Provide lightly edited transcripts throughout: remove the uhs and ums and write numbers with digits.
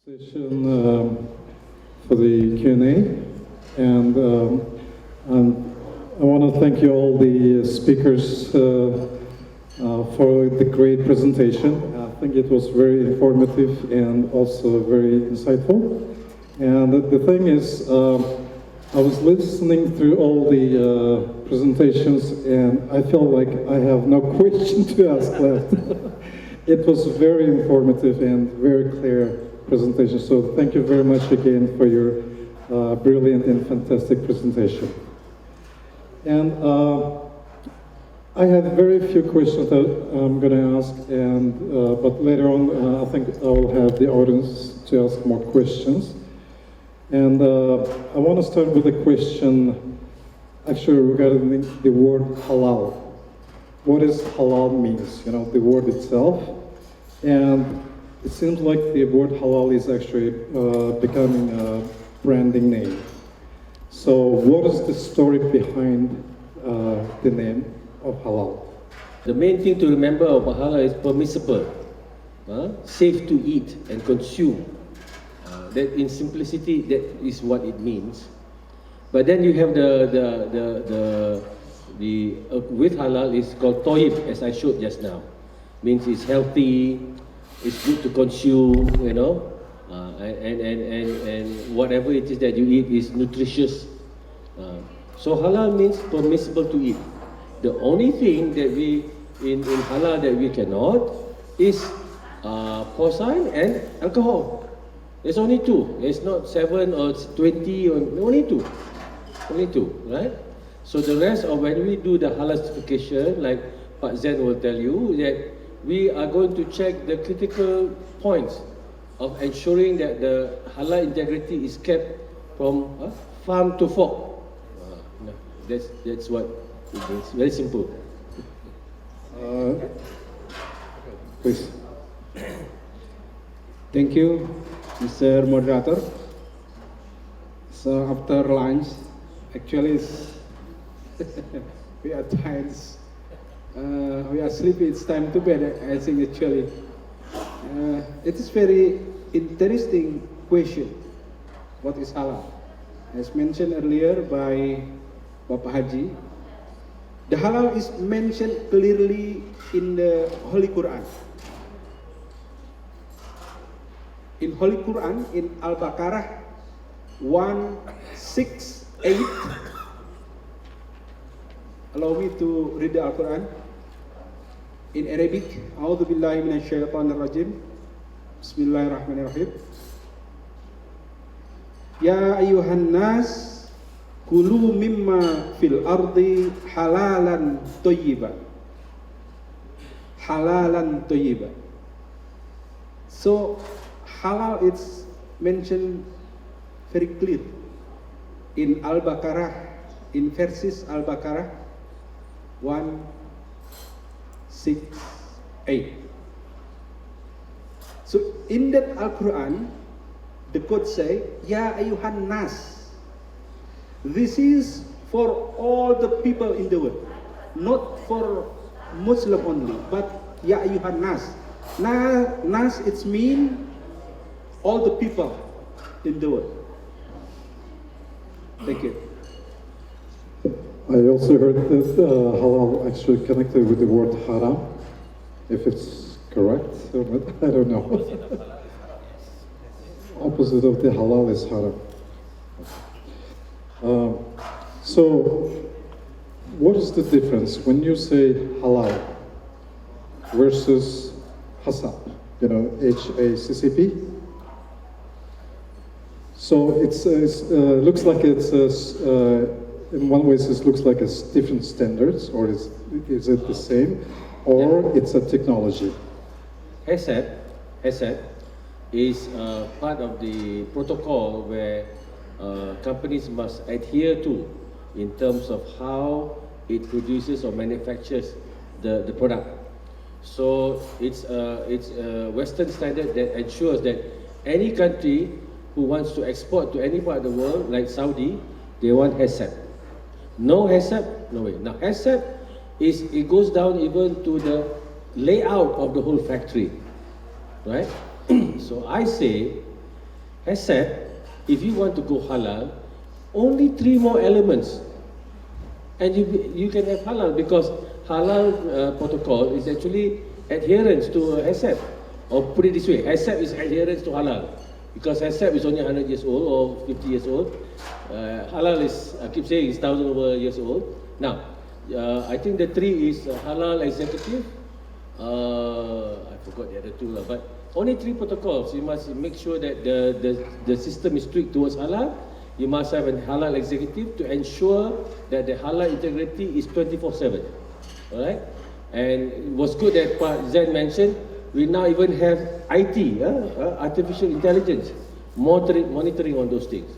session for the Q&A, and I want to thank you all the speakers for the great presentation. I think it was very informative and also very insightful. And the thing is, I was listening through all the presentations, and I felt like I have no question to ask left. It was very informative and very clear presentation. So thank you very much again for your brilliant and fantastic presentation. And I have very few questions that I'm going to ask, and but later on I think I will have the audience to ask more questions. And I want to start with a question actually regarding the word halal. What does halal means? You know, the word itself. And it seems like the word halal is actually becoming a branding name. So what is the story behind the name of halal? The main thing to remember about halal is permissible, safe to eat and consume. That in simplicity, that is what it means. But then you have with halal is called toyib, as I showed just now. Means it's healthy, it's good to consume, you know, and whatever it is that you eat is nutritious. So halal means permissible to eat. The only thing that we in halal that we cannot is porcine and alcohol. There's only two. It's not 7 or 20 or only two. Only two, right? So the rest of when we do the halal certification, like Pak Zen will tell you, that we are going to check the critical points of ensuring that the halal integrity is kept from farm to fork. That's what it means. Very simple. Please. Thank you, Mr. Moderator. So after lunch, actually, we are tired. We are sleepy. It's time to bed. I think actually, it is very interesting question. What is halal? As mentioned earlier by Bapak Haji, the halal is mentioned clearly in the Holy Quran. In Holy Quran, in Al-Baqarah 168. Allow me to read the Al-Quran in Arabic. A'udhu billahi minash shaitanir rajim. Bismillahirrahmanirrahim. Ya ayuhan nas kulu mimma fil ardi halalan thayyiban. Halalan thayyiban. So halal is mentioned very clear in Al-Baqarah, in verses Al-Baqarah 168. So in that Al-Quran, the quote say, Ya ayuhan nas. This is for all the people in the world, not for Muslim only, but Ya ayuhan nas. Nas, it's mean all the people in the world. Thank you. I also heard that halal actually connected with the word haram, if it's correct, but I don't know. Opposite of the halal is haram. So, what is the difference when you say halal versus hasab? You know, HACCP. So it looks like it's in one way it looks like it's different standards, or is it the same, or it's a technology? HACCP is part of the protocol where companies must adhere to in terms of how it produces or manufactures the product. So it's a Western standard that ensures that any country who wants to export to any part of the world, like Saudi, they want HACCP. No HACCP, no way. Now HACCP it goes down even to the layout of the whole factory, right? So I say has said, if you want to go halal, only 3 more elements. And you can have halal because halal protocol is actually adherence to HACCP. Or put it this way, HACCP is adherence to halal. Because HACCP is only 100 years old or 50 years old. Halal is, I keep saying, is 1,000 over years old. Now, I think the 3 is halal executive. I forgot the other 2, but only 3 protocols. You must make sure that the system is strict towards halal. You must have a halal executive to ensure that the halal integrity is 24/7. All right? And it was good that Pak Zain mentioned, we now even have IT, artificial intelligence, monitoring on those things.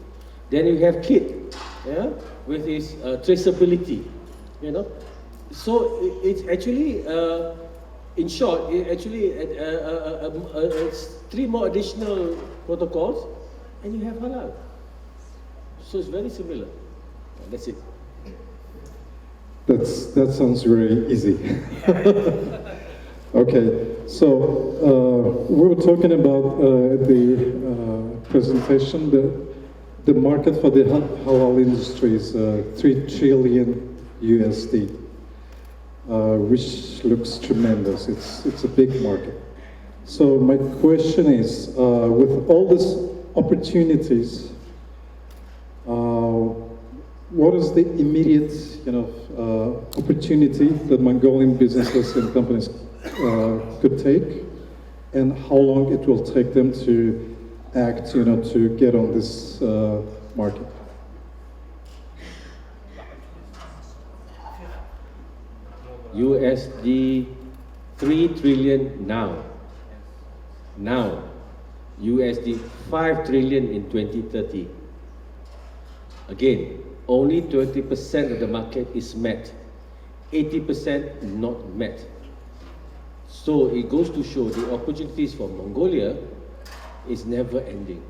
Then you have KIT, with his traceability, So it's actually, in short, it actually it's 3 more additional protocols, and you have halal. So it's very similar. That's it. That sounds very easy. Okay, so we were talking about the presentation. The market for the halal industry is 3 trillion USD, which looks tremendous. It's a big market. So my question is, with all these opportunities, what is the immediate, opportunity that Mongolian businesses and companies could take, and how long it will take them to act, to get on this market? USD 3 trillion now. Now, USD 5 trillion in 2030. Again, only 20% of the market is met. 80% not met. So it goes to show the opportunities for Mongolia is never ending.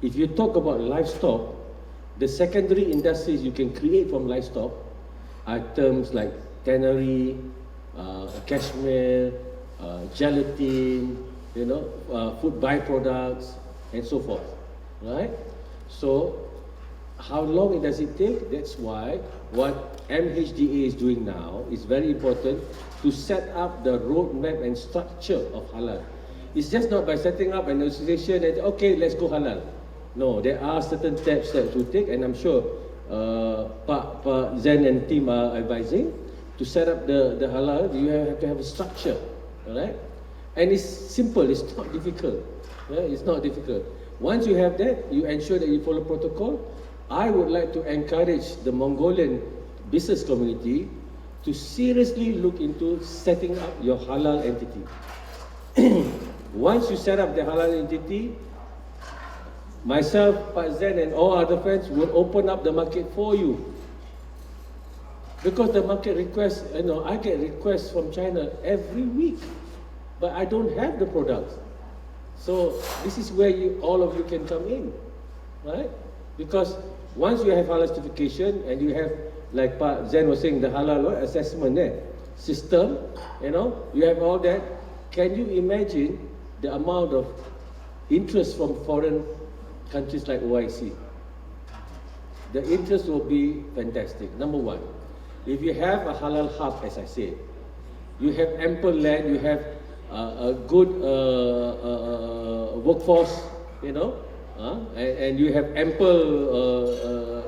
If you talk about livestock, the secondary industries you can create from livestock are terms like tannery, cashmere, gelatin, food byproducts, and so forth, right? So, how long does it take? That's why what MHDA is doing now is very important to set up the roadmap and structure of halal. It's just not by setting up an association and okay, let's go halal. No, there are certain steps that to take, and I'm sure Pak Zain and team are advising to set up the halal. You have to have a structure, all right? And it's simple, it's not difficult. Yeah? It's not difficult. Once you have that, you ensure that you follow protocol. I would like to encourage the Mongolian business community to seriously look into setting up your halal entity. Once you set up the halal entity, myself, Pak Zain and all other friends will open up the market for you. Because the market requests, I get requests from China every week, but I don't have the products. So this is where all of you can come in, right? Because once you have halal certification and you have, like Pak Zain was saying, the halal assessment system, you have all that. Can you imagine the amount of interest from foreign countries like OIC? The interest will be fantastic. Number one, if you have a halal hub, as I said, you have ample land, you have a good workforce, and you have ample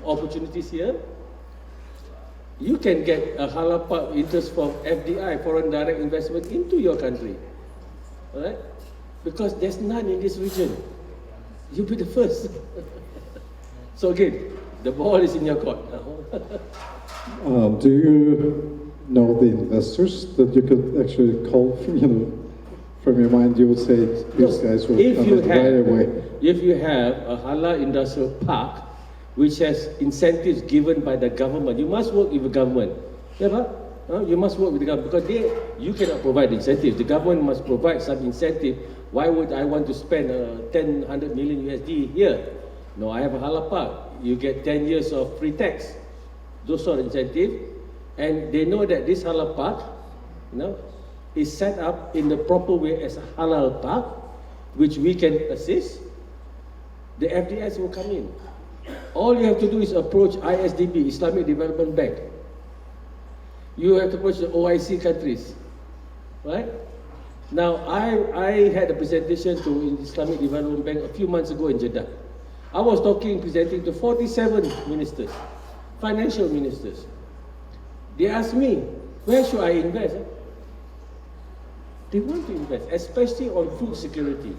opportunities here. You can get a halal pub interest from FDI, foreign direct investment, into your country, all right? Because there's none in this region. You'll be the first. So again, the ball is in your court now. Do you know the investors that you could actually call from your mind? You would say these guys will come right away. If you have a halal industrial park which has incentives given by the government, you must work with the government. Yeah, you must work with the government because you cannot provide incentives. The government must provide some incentive. Why would I want to spend 100 million USD here? No, I have a halal park. You get 10 years of free tax. Those sort of incentive. And they know that this halal park, is set up in the proper way as a halal park, which we can assist. the FDIs will come in. All you have to do is approach ISDB, Islamic Development Bank. You have to approach the OIC countries, right? Now, I had a presentation to Islamic Development Bank a few months ago in Jeddah. I was presenting to 47 ministers, financial ministers. They asked me, where should I invest? They want to invest, especially on food security,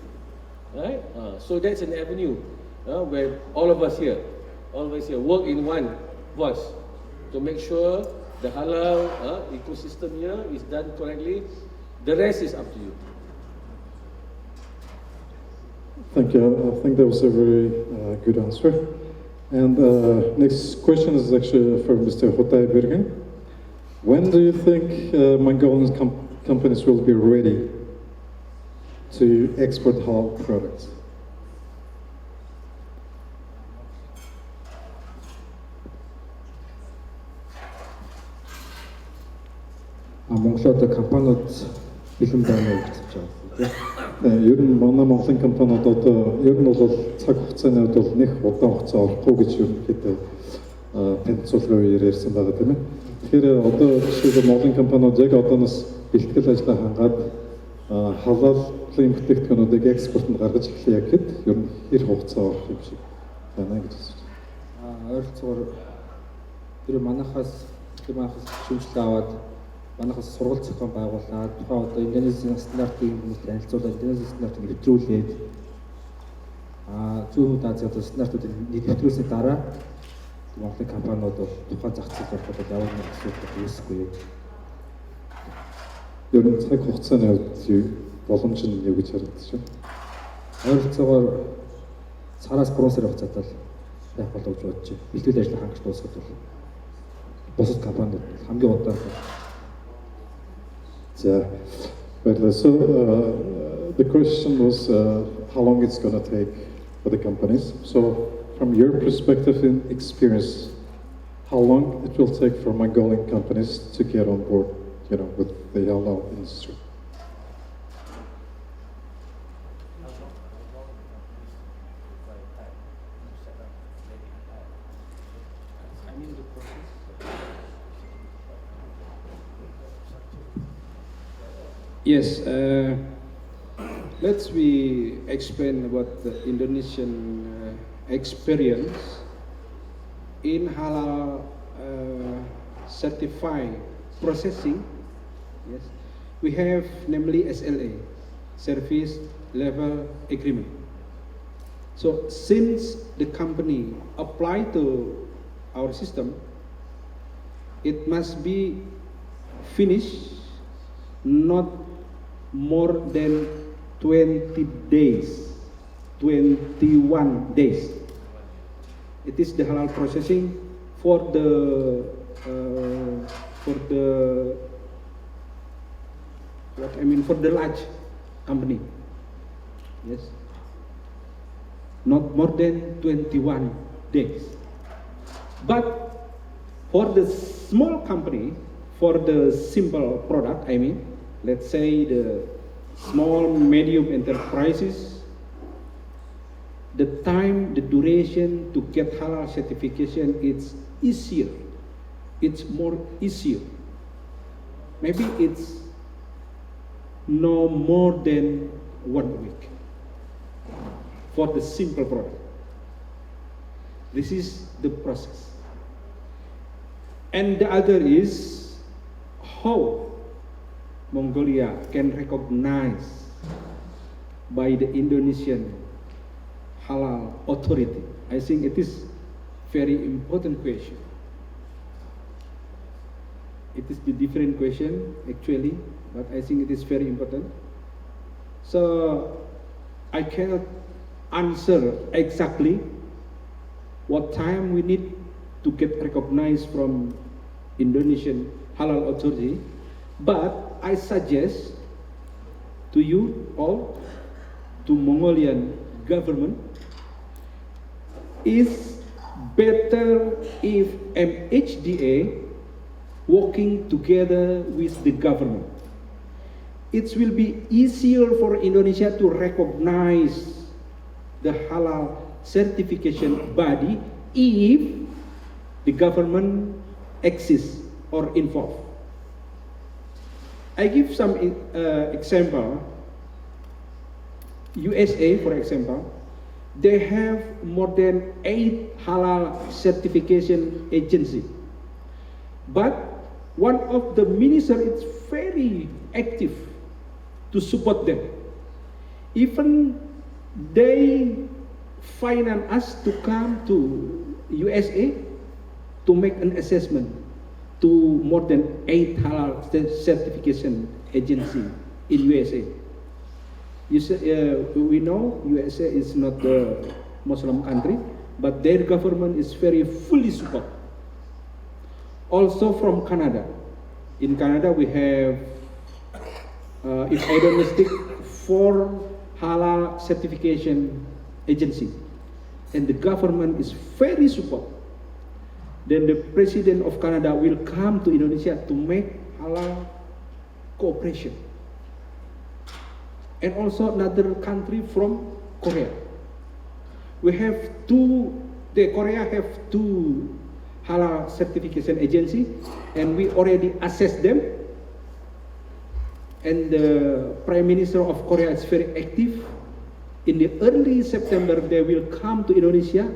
right? So that's an avenue where all of us here work in one voice to make sure the halal ecosystem here is done correctly. The rest is up to you. Thank you. I think that was a very good answer. And next question is actually for Mr. Hotay Bergen. When do you think Mongolian companies will be ready to export halal products? Монголд компаниуд бэлэн байна гэж хэлж байгаа. Ер нь манай Монголын компаниуд одоо ер нь бол цаг хугацааны хувьд бол нэг удаан хугацаа орохгүй гэж ерөнхийдөө танилцуулгын үеэр ярьсан байгаа тийм ээ. Тэгэхээр одоо жишээлбэл Монголын компаниуд яг одооноос бэлтгэл ажлаа хангаад халаалын бүтээгдэхүүнүүдийг экспортод гаргаж эхлэе гэхэд ер нь хэр хугацаа орох юм шиг байна гэж хэлсэн. Ойролцоогоор тэр манайхаас шүүмжлээ аваад манайхаас сургалт зохион байгуулад тухайн одоо Индонезийн стандартыг хүмүүст танилцуулаад Индонезийн стандартыг нэвтрүүлээд зүүн Азийн стандартуудыг нэвтрүүлсний дараа Монголын компаниуд бол тухайн зах зээлд ороход ямар нэгэн асуудал үүсэхгүй. Ер нь цаг хугацааны хувьд боломж нь юу гэж харагдаж байна? Ойролцоогоор сараас 3 сарын хугацаатай байх болов гэж бодож байна. Бэлтгэл ажил хангаж дуусгаад бол бусад компаниуд хамгийн удаан. Yeah, but so the question was how long it's going to take for the companies. So from your perspective and experience, how long it will take for Mongolian companies to get on board, with the halal industry? Yes, let's explain about the Indonesian experience in halal certified processing. Yes, we have namely SLA, Service Level Agreement. So since the company apply to our system, it must be finished not more than 20 days, 21 days. It is the halal processing for the large company. Yes, not more than 21 days. But for the small company, for the simple product, let's say the small, medium enterprises, the time, the duration to get halal certification, it's easier. It's more easier. Maybe it's no more than 1 week for the simple product. This is the process. And the other is how Mongolia can recognize by the Indonesian Halal Authority. I think it is very important question. It is the different question actually, but I think it is very important. So I cannot answer exactly what time we need to get recognized from Indonesian Halal Authority, but I suggest to you all, to Mongolian government, is better if MHDA working together with the government. It will be easier for Indonesia to recognize the halal certification body if the government exists or involved. I give some example. USA, for example, they have more than 8 halal certification agency. But one of the minister is very active to support them. Even they finance us to come to USA to make an assessment to more than 8 halal certification agency in USA. We know USA is not a Muslim country, but their government is very fully support. Also from Canada. In Canada we have, if I don't mistake, 4 halal certification agency, and the government is very support. Then the president of Canada will come to Indonesia to make halal cooperation. And also another country from Korea. We have Korea have 2 halal certification agency, and we already assessed them. And the Prime Minister of Korea is very active. In the early September, they will come to Indonesia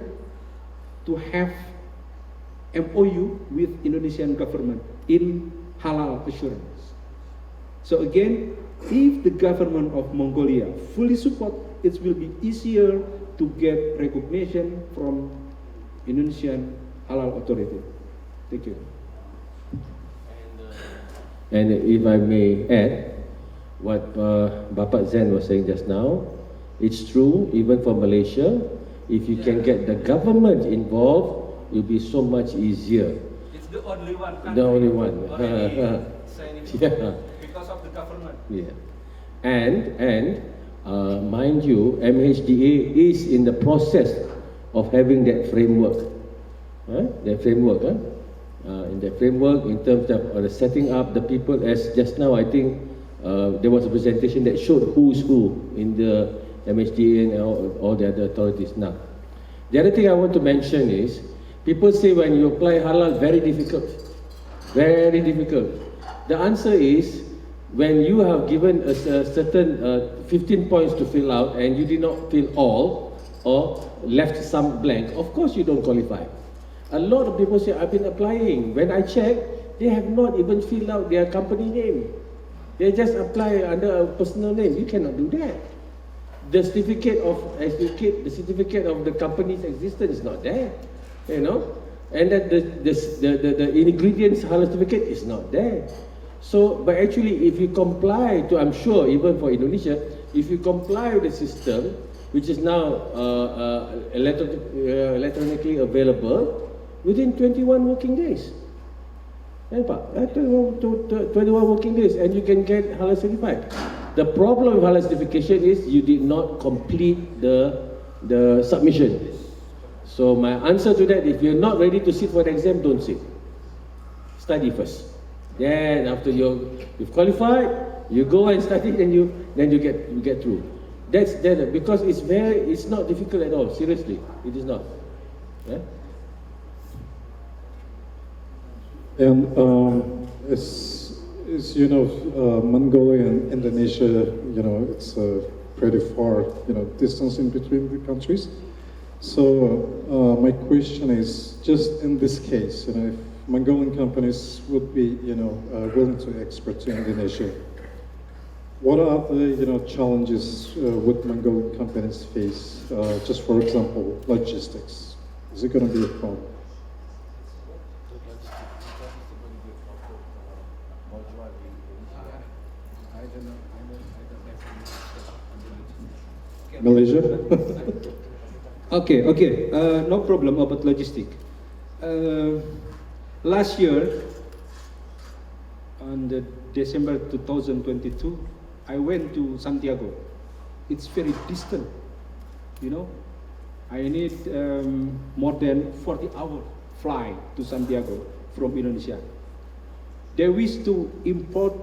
to have MOU with Indonesian government in halal assurance. So again, if the government of Mongolia fully support, it will be easier to get recognition from Indonesian halal authority. Thank you. And if I may add, what Bapak Zen was saying just now, it's true, even for Malaysia, if you can get the government involved, it will be so much easier. It's the only one country. The only one. Yeah. Because of the government. Yeah. And mind you, MHDA is in the process of having that framework. That framework. In that framework, in terms of the setting up the people, as just now I think there was a presentation that showed who's who in the MHDA and all the other authorities now. The other thing I want to mention is, people say when you apply halal, very difficult. Very difficult. The answer is, when you have given a certain 15 points to fill out and you did not fill all or left some blank, of course you don't qualify. A lot of people say, I've been applying. When I check, they have not even filled out their company name. They just apply under a personal name. You cannot do that. The certificate of the company's existence is not there, you know, and that the ingredients halal certificate is not there. So, but actually, if you comply to, I'm sure, even for Indonesia, if you comply with the system, which is now electronically available, within 21 working days. 21 working days, and you can get halal certified. The problem with halal certification is you did not complete the submission. So my answer to that, if you're not ready to sit for the exam, don't sit. Study first. Then after you've qualified, you go and study, and you get through. That's because it's not difficult at all. Seriously, it is not. Yeah? And as you know, Mongolia and Indonesia, you know, it's a pretty far, you know, distance in between the countries. So my question is, just in this case, you know, if Mongolian companies would be, you know, willing to export to Indonesia, what are the, you know, challenges would Mongolian companies face? Just for example, logistics. Is it going to be a problem? Malaysia? Okay, no problem about logistic. Last year, on the December 2022, I went to Santiago. It's very distant, you know. I need more than 40-hour flight to Santiago from Indonesia. They wish to import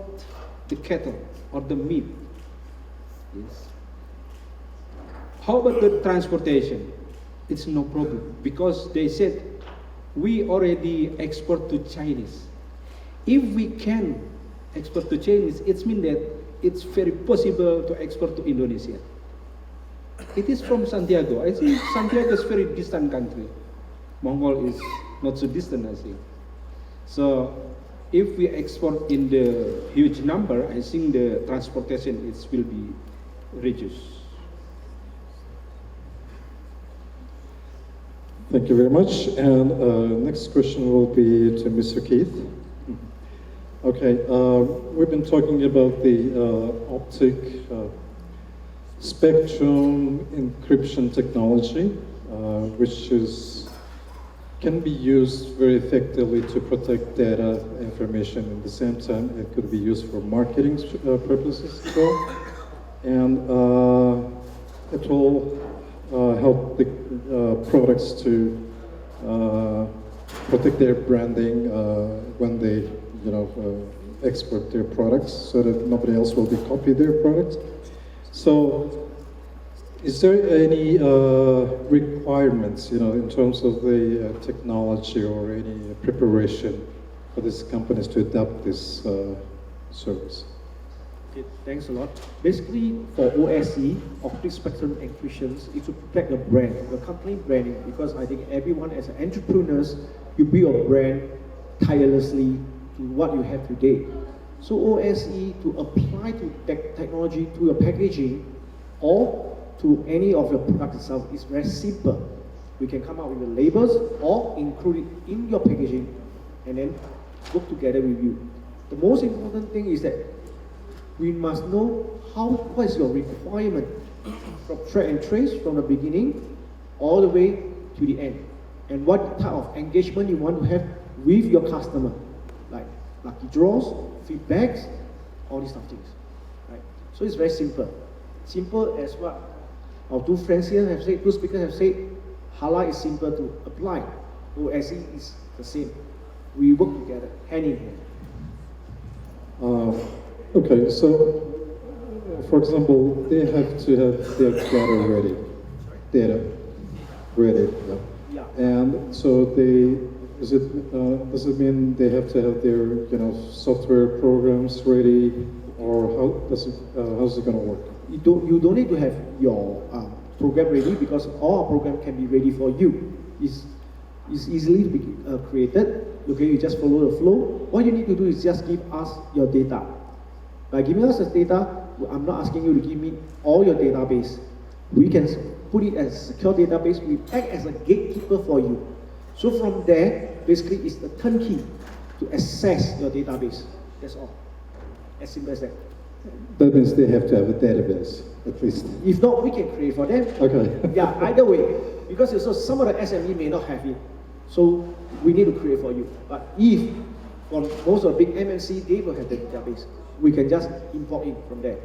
the cattle or the meat. Yes. How about the transportation? it's no problem because they said we already export to Chinese. If we can export to Chinese, it means that it's very possible to export to Indonesia. It is from Santiago. I think Santiago is very distant country. Mongol is not so distant, I think. So if we export in the huge number, I think the transportation will be reduced. Thank you very much. And next question will be to Mr. Keith. Okay, we've been talking about the optic spectrum encryption technology, which can be used very effectively to protect data information. At the same time, it could be used for marketing purposes as well. And it will help the products to protect their branding when they, export their products, so that nobody else will be copying their products. So, is there any requirements, in terms of the technology or any preparation for these companies to adopt this service? Okay, thanks a lot. Basically, for OSE, optic spectrum encryptions, it to protect your brand, your company branding, because I think everyone as an entrepreneurs, you build a brand tirelessly to what you have today. So OSE to apply to technology to your packaging or to any of your product itself is very simple. We can come up with the labels or include it in your packaging and then work together with you. The most important thing is that we must know what is your requirement from track and trace from the beginning all the way to the end, and what type of engagement you want to have with your customer, like lucky draws, feedbacks, all these stuff things, right? So it's very simple. Simple as what our two friends here have said, two speakers have said, Halal is simple to apply. OSE is the same. We work together, hand in hand. Okay, so for example, they have to have their data ready. Data ready. Yeah. And so does it mean they have to have their software programs ready, or how's it going to work? You don't need to have your program ready, because all our program can be ready for you. It's easily to be created. Okay, you just follow the flow. What you need to do is just give us your data. By giving us the data, I'm not asking you to give me all your database. We can put it as a secure database. We act as a gatekeeper for you. So from there, basically, it's the turnkey to access your database. That's all. As simple as that. That means they have to have a database, at least. If not, we can create for them. Okay. Yeah, either way. Because also some of the SME may not have it. So we need to create for you. But if for most of the big MNC, they will have the database. We can just import it from there.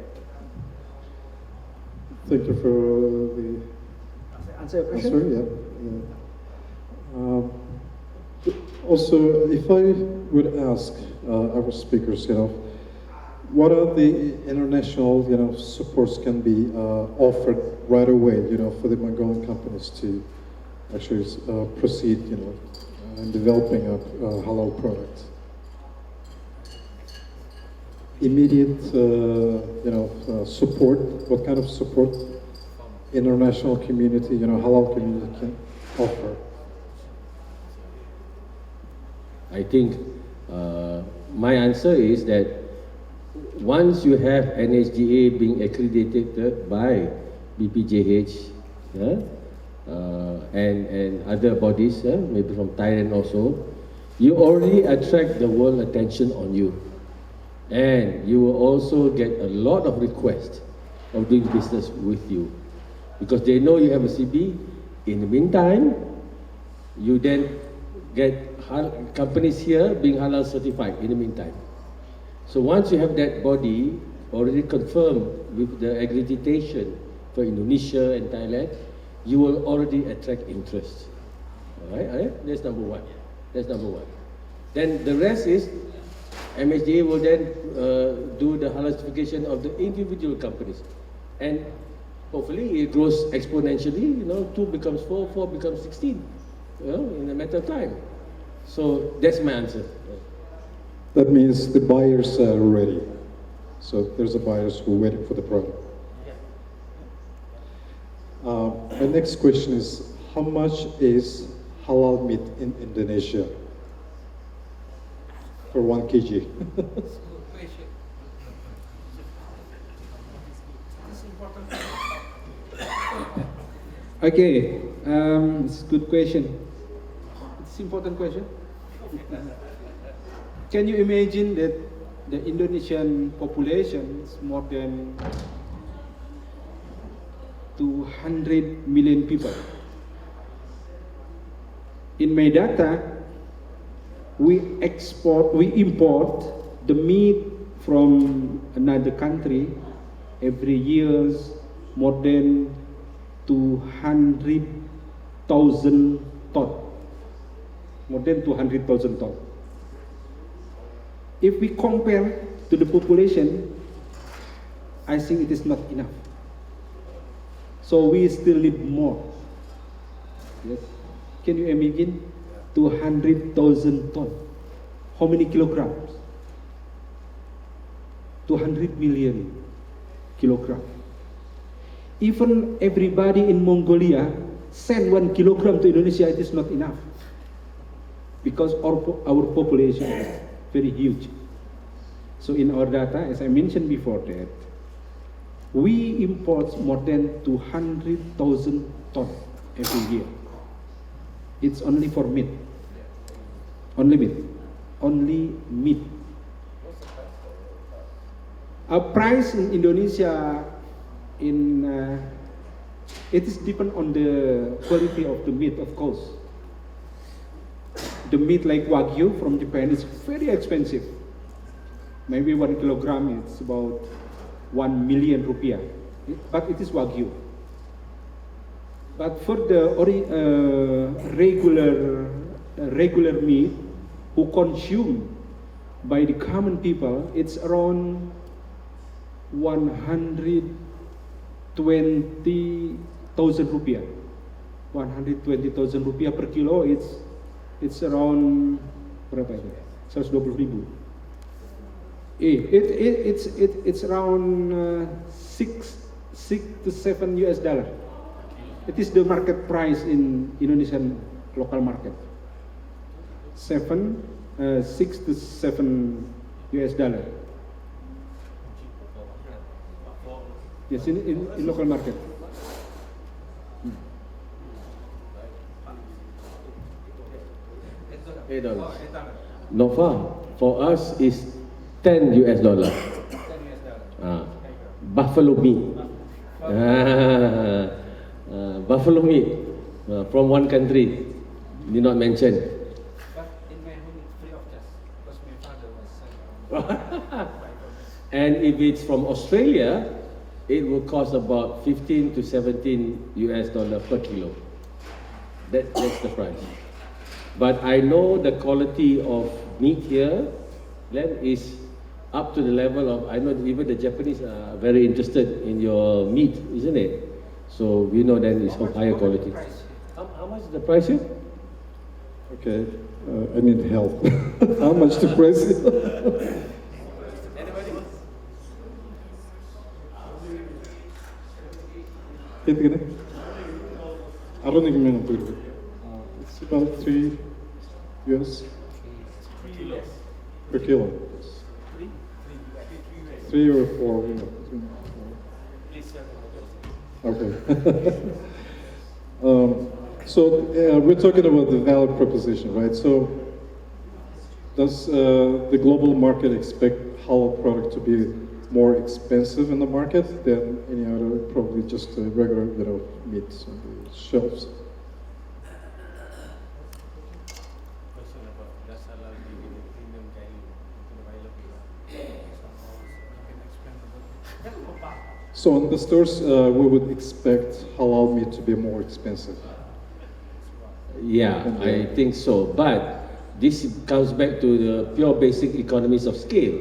Thank you for the Answer your question? answer. Yeah. Also, if I would ask our speakers, what are the international, supports can be offered right away, for the Mongolian companies to actually proceed, in developing a halal product? Immediate, support. What kind of support international community, halal community can offer? I think my answer is that once you have NHDA being accredited by BPJH, and other bodies, maybe from Thailand also, you already attract the world attention on you. And you will also get a lot of requests of doing business with you, because they know you have a CB. In the meantime, you then get companies here being halal certified in the meantime. So once you have that body already confirmed with the accreditation for Indonesia and Thailand, you will already attract interest. All right? That's number one. Then the rest is MHDA will then do the halal certification of the individual companies. And Hopefully it grows exponentially, 2 becomes 4, 4 becomes 16, in a matter of time. So that's my answer. That means the buyers are ready. So there's a buyers who are waiting for the product. My next question is, how much is halal meat in Indonesia for 1 kg? Okay, it's a good question. It's an important question. Can you imagine that the Indonesian population is more than 200 million people? In my data, we import the meat from another country every year more than 200,000 ton. More than 200,000 ton. If we compare to the population, I think it is not enough. So we still need more. Yes. Can you imagine 200,000 ton? How many kilograms? 200 million kilograms. Even everybody in Mongolia send 1 kilogram to Indonesia, it is not enough. Because our population is very huge. So in our data, as I mentioned before that, we import more than 200,000 tons every year. It's only for meat. Only meat. Only meat. Our price in Indonesia, it is depend on the quality of the meat, of course. The meat like Wagyu from Japan is very expensive. Maybe 1 kilogram is about 1 million rupiah, but it is Wagyu. But for the regular meat who consumed by the common people, it's around 120,000 rupiah. 120,000 rupiah per kilo, it's around berapa itu? 120.000. It's around 6 to 7 US dollar. It is the market price in Indonesian local market. 6 to 7 US dollar. Yes, in local market. $8. Not far. For us is $10 US. Buffalo meat. Buffalo meat from one country, did not mention. But in my home, it's free of charge because my father was And if it's from Australia, it will cost about 15 to 17 US dollar per kilo. That's the price. But I know the quality of meat here, Len, is up to the level of, I know even the Japanese are very interested in your meat, isn't it? So we know that it's of higher quality. How much is the price here? Okay, I need help. How much the price is? Anybody? I don't even know. It's about 3 US per kilo. 3 or 4. Okay. So we're talking about the value proposition, right? So does the global market expect halal product to be more expensive in the market than any other, probably just regular, meats on the shelves? Question about does halal give you premium value to the available? So in the stores, we would expect halal meat to be more expensive. Yeah, I think so. But this comes back to the pure basic economies of scale.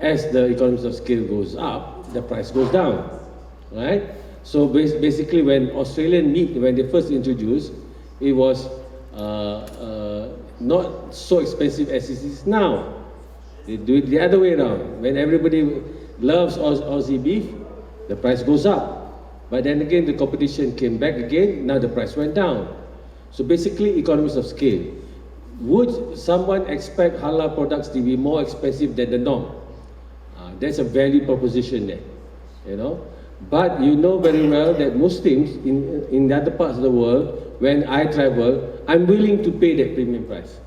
As the economies of scale goes up, the price goes down. right? So basically, when Australian meat, when they first introduced, it was not so expensive as it is now. They do it the other way around. When everybody loves Aussie beef, the price goes up. But then again, the competition came back again, now the price went down. So basically, economies of scale. Would someone expect halal products to be more expensive than the norm? That's a value proposition there, you know. But you know very well that Muslims in the other parts of the world, when I travel, I'm willing to pay that premium price.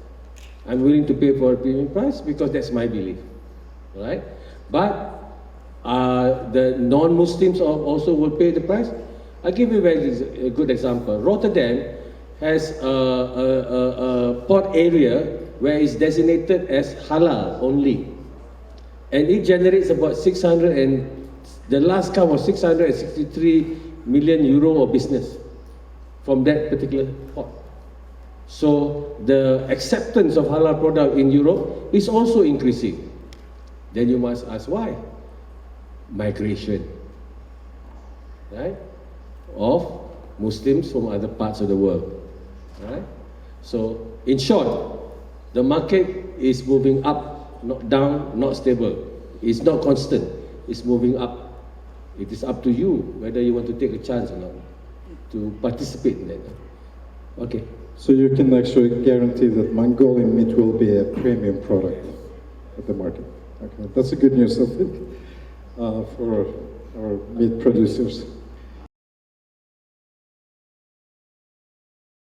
I'm willing to pay for a premium price because that's my belief, right? But the non-Muslims also will pay the price. I'll give you a good example. Rotterdam has a port area where it's designated as halal only. And it generates about the last count was 663 million euro of business from that particular port. So the acceptance of halal product in Europe is also increasing. Then you must ask why? Migration, right? Of Muslims from other parts of the world, right? So in short, the market is moving up, not down, not stable. It's not constant, it's moving up. It is up to you whether you want to take a chance or not to participate in that. Okay. So you can actually guarantee that Mongolian meat will be a premium product at the market. Okay, that's a good news, I think, for our meat producers.